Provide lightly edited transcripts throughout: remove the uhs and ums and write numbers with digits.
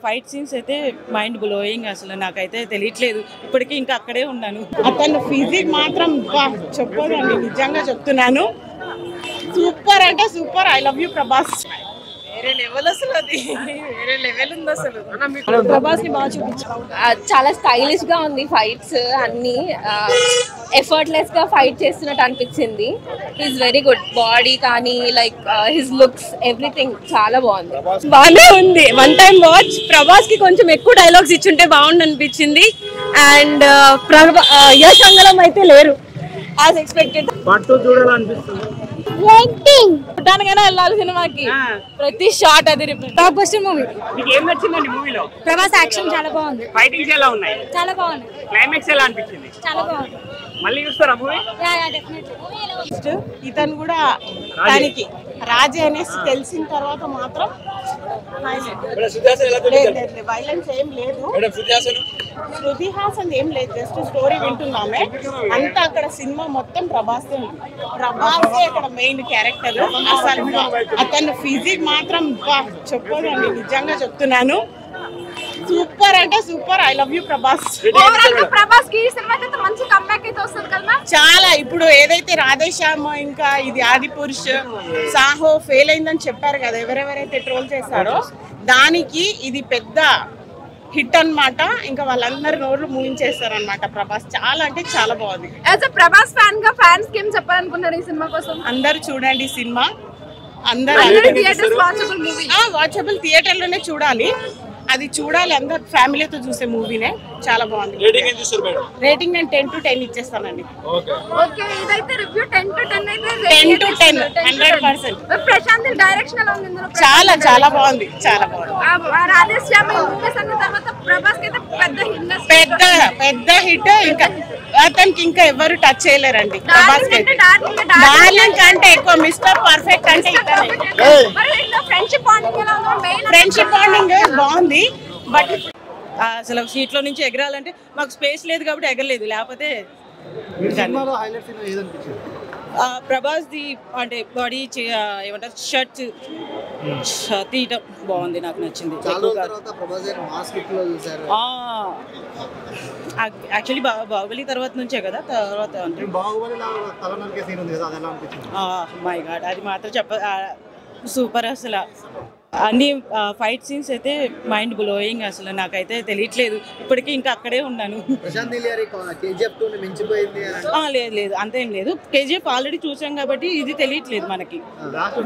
Fight scenes అయితే mind blowing. అసలు నాకైతే తెలియట్లేదు, ఇప్పటికీ ఇంకా అక్కడే ఉన్నాను. అతను ఫిజిక్ మాత్రం చెప్పదండి, నిజంగా చెప్తున్నాను. సూపర్ అంటే super. I love you Prabhas. వేరే లెవెల్ అసలు, అది వేరే లెవెల్ ఉంది అసలు. ప్రభాస్ ని బాగా చూపించారు. చాలా స్టైలిష్ గా ఉంది ఫైట్స్ అన్ని. ఎఫర్ట్లెస్ గా ఫైట్ చేస్తున్నట్టు అనిపించింది. Is very good. బాడీ కానీ లైక్ హిస్ లుక్స్ ఎవ్రీథింగ్ చాలా బాగుంది. బాగానే ఉంది. One time watch. ప్రభాస్ కి కొంచెం ఎక్కువ డైలాగ్స్ ఇచ్చుంటే బాగుండు అనిపించింది. అండ్ యశ్ అంగళం అయితే లేరు యాజ్ ఎక్స్పెక్టెడ్. చూడడానికైనా వెళ్ళాలి సినిమాకి. ప్రతి షాట్ అది టాప్ బస్టర్ మూవీ. మీకు ఏం నచ్చిందండి మూవీలో? ప్రభాస్ యాక్షన్ చాలా బాగుంది. ఫైటింగ్స్ ఎలా ఉన్నాయి? చాలా బాగుంది. క్లైమాక్స్ ఎలా అనిపించింది? చాలా బాగుంది. మళ్ళీ చూస్తారా మూవీ? ఇతను కూడా దానికి రాజే అనేసి తెలిసిన తర్వాత మాత్రం వైలెన్స్ ఏం లేదు. శృతి హాసన్ ఏం లేదు, జస్ట్ స్టోరీ వింటున్నామే అంతా. అక్కడ సినిమా మొత్తం ప్రభాసే ఉంది. ప్రభాసే అక్కడ మెయిన్ క్యారెక్టర్. అసలు అతను ఫిజిక్ మాత్రం చెప్పదండి, నిజంగా చెప్తున్నాను. సూపర్ అంటే super. I love you Prabhas. Prabhas కి మంచి కంబ్యాక్ అయితే వస్తుంది కదా. చాలా. ఇప్పుడు ఏదైతే రాధేశ్యామ్ ఇంకా ఇది ఆది పురుష్ సాహో ఫెయిల్ అయిందని చెప్పారు కదా, ఎవరెవరైతే ట్రోల్ చేశారో దానికి ఇది పెద్ద హిట్ అన్నమాట. ఇంకా వాళ్ళందరూ నోర్లు మూయించేస్తారన్నమాట. ప్రభాస్ చాలా అంటే చాలా బాగుంది. యాజ్ ఎ ప్రభాస్ ఫ్యాన్ గా ఫ్యాన్స్ కి ఏం చెప్పాలనుకున్నారు ఈ సినిమా కోసం? అందరూ చూడండి సినిమా. అందరూ వాచబుల్ థియేటర్ లోనే చూడాలి. అది చూడాలి, అందరు ఫ్యామిలీతో చూసే మూవీనే. చాలా బాగుంది. రేటింగ్ నేను 10 to 10 ఇచ్చేస్తానండి. 10 to 10 100%. ప్రశాంత్ డైరెక్షన్ ఎలా ఉంది? చాలా చాలా బాగుంది, చాలా బాగుంది. పెద్ద హిట్. ఇంకా అతనికి ఇంకా ఎవరు టచ్ చేయలేరండి ప్రభాస్ కి. డార్లింగ్ కంటే ఎక్కువ మిస్టర్ పర్ఫెక్ట్ అంటే ఫ్రెండ్షిప్ బాండింగ్ బాగుంది. బట్ అసలు సీట్లో నుంచి ఎగరాలంటే మాకు స్పేస్ లేదు కాబట్టి ఎగరలేదు, లేకపోతే ప్రభాస్ ది అంటే బాడీ ఏమంటారు షర్ట్ తీయటం బాగుంది, నాకు నచ్చింది. యాక్చువల్లీ బాహుబలి తర్వాత నుంచే కదా. తర్వాత మై గాడ్, అది మాత్రం సూపర్. అసలు అన్ని ఫైట్ సీన్స్ అయితే మైండ్ బ్లోయింగ్. అసలు నాకైతే తెలియట్లేదు, ఇప్పటికీ ఇంకా అక్కడే ఉన్నాను. లేదు అంతేం లేదు. కేజీఎఫ్ ఆల్రెడీ చూసాం కాబట్టి ఇది తెలియట్లేదు మనకి.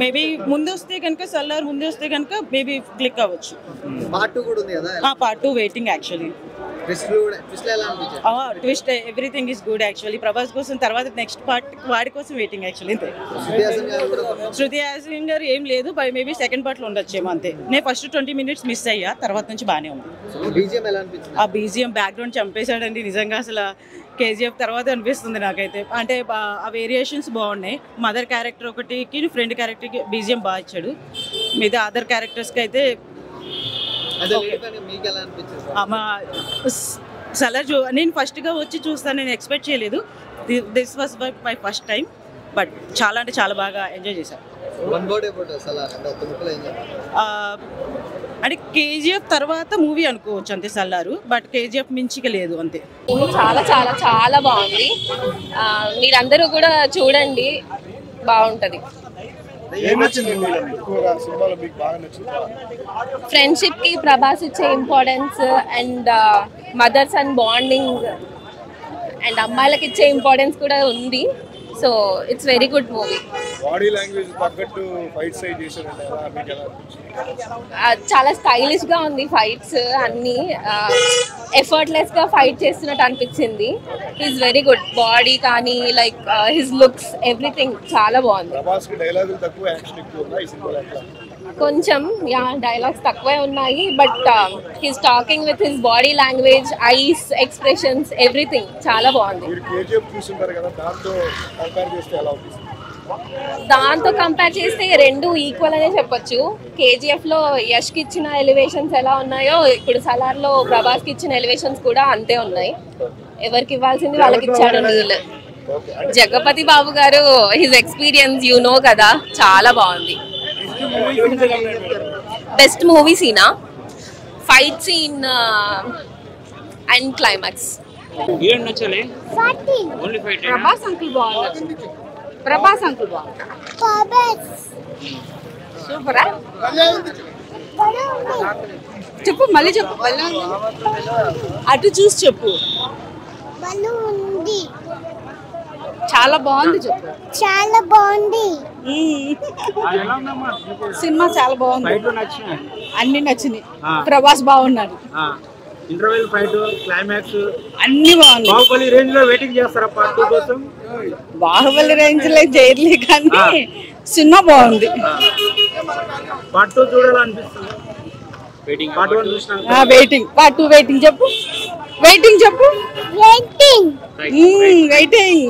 మేబీ ముందు వస్తే కనుక సల్లార్ ముందు వస్తే కనుక మేబీ క్లిక్ అవ్వచ్చు. Part 2 waiting actually. Twist everything is good actually. Prabhas కోసం తర్వాత నెక్స్ట్ పార్ట్ వాడి కోసం వెయిటింగ్ యాక్చువల్లీ. శృతి హాసన్ గారు ఏం లేదు, మేబీ సెకండ్ పార్ట్ లో ఉండొచ్చేమో అంతే. నేను ఫస్ట్ 20 minutes మిస్ అయ్యా, తర్వాత నుంచి బాగానే ఉంది. ఆ బీజిఎం బ్యాక్గ్రౌండ్ చంపేశాడండి నిజంగా. అసలు కేజీఎఫ్ తర్వాత అనిపిస్తుంది నాకైతే. అంటే ఆ వేరియేషన్స్ బాగున్నాయి. మదర్ క్యారెక్టర్ ఒకటికి ఫ్రెండ్ క్యారెక్టర్కి బీజిఎం బాగా ఇచ్చాడు. మిగతా అదర్ క్యారెక్టర్స్కి అయితే సలార్ నేను ఫస్ట్గా వచ్చి చూస్తాను, నేను ఎక్స్పెక్ట్ చేయలేదు. This was my first time. But చాలా అంటే చాలా బాగా ఎంజాయ్ చేశాను. అంటే కేజీఎఫ్ తర్వాత మూవీ అనుకోవచ్చు అంతే సల్లారు. బట్ కేజీఎఫ్ మించిగా లేదు అంతే. చాలా చాలా చాలా బాగుంది. మీరందరూ కూడా చూడండి, బాగుంటది. ఫ్రెండ్షిప్ కి ప్రభాస్ ఇచ్చే importance and mothers and bonding and అమ్మాయిలకి ఇచ్చే ఇంపార్టెన్స్ కూడా ఉంది. So it's very good movie. చాలా స్టైలిష్ గా ఉంది ఫైట్స్ అన్ని. ఎఫర్ట్లెస్ గా ఫైట్ చేస్తున్నట్టు అనిపించింది. Is very good. బాడీ కానీ లైక్ హిస్ లుక్స్ ఎవ్రీథింగ్ చాలా బాగుంది. కొంచెం డైలాగ్స్ తక్కువే ఉన్నాయి. But his talking with his body language, eyes expressions everything చాలా బాగుంది. దాంతో కంపేర్ చేస్తే రెండు ఈక్వల్ అనే చెప్పొచ్చు. కేజీఎఫ్ లో యష్ కి ఇచ్చిన ఎలివేషన్స్ ఎలా ఉన్నాయో ఇప్పుడు సలార్ లో ప్రభాస్ కి ఇచ్చిన ఎలివేషన్స్ కూడా అంతే ఉన్నాయి. ఎవరికి ఇవ్వాల్సింది వాళ్ళకి ఇచ్చాడు నీల్. జగపతి బాబు గారు హిజ్ ఎక్స్పీరియన్స్ యు నో కదా, చాలా బాగుంది. బెస్ట్ మూవీ సీనా ఫైట్ సీన్ అండ్ క్లైమాక్స్. ఏం నచ్చలే? Only fight. ప్రభాస్ అంకుల్ బాగుంది. ప్రభాస్ అంకుల్ బాగుంది. సూపరా? చెప్పు, మళ్ళీ చెప్పు. అటు చూసి చెప్పు. చాలా బాగుంది చెప్పు. చాలా బాగుంది సినిమా, చాలా బాగుంది. ఫైట్లు నచ్చినాయి? అన్ని నచ్చినాయి. ప్రభాస్ బాగున్నాడు. ఇంటర్వెల్ ఫైట్, క్లైమాక్స్ అన్ని బాగున్నాయి. బాహుబలి రేంజ్ లో వెయిటింగ్ చేస్తారా పార్ట్ 2 కోసం? బాహుబలి రేంజ్ లో చేయలే కానీ సినిమా బాగుంది. పార్ట్ 2 చూడాలనిపిస్తుంది. వెయిటింగ్. పార్ట్ 1 చూసినా వెయిటింగ్. పార్ట్ 2 వెయిటింగ్ చెప్పు. వెయిటింగ్ చెప్పు. Waiting waiting.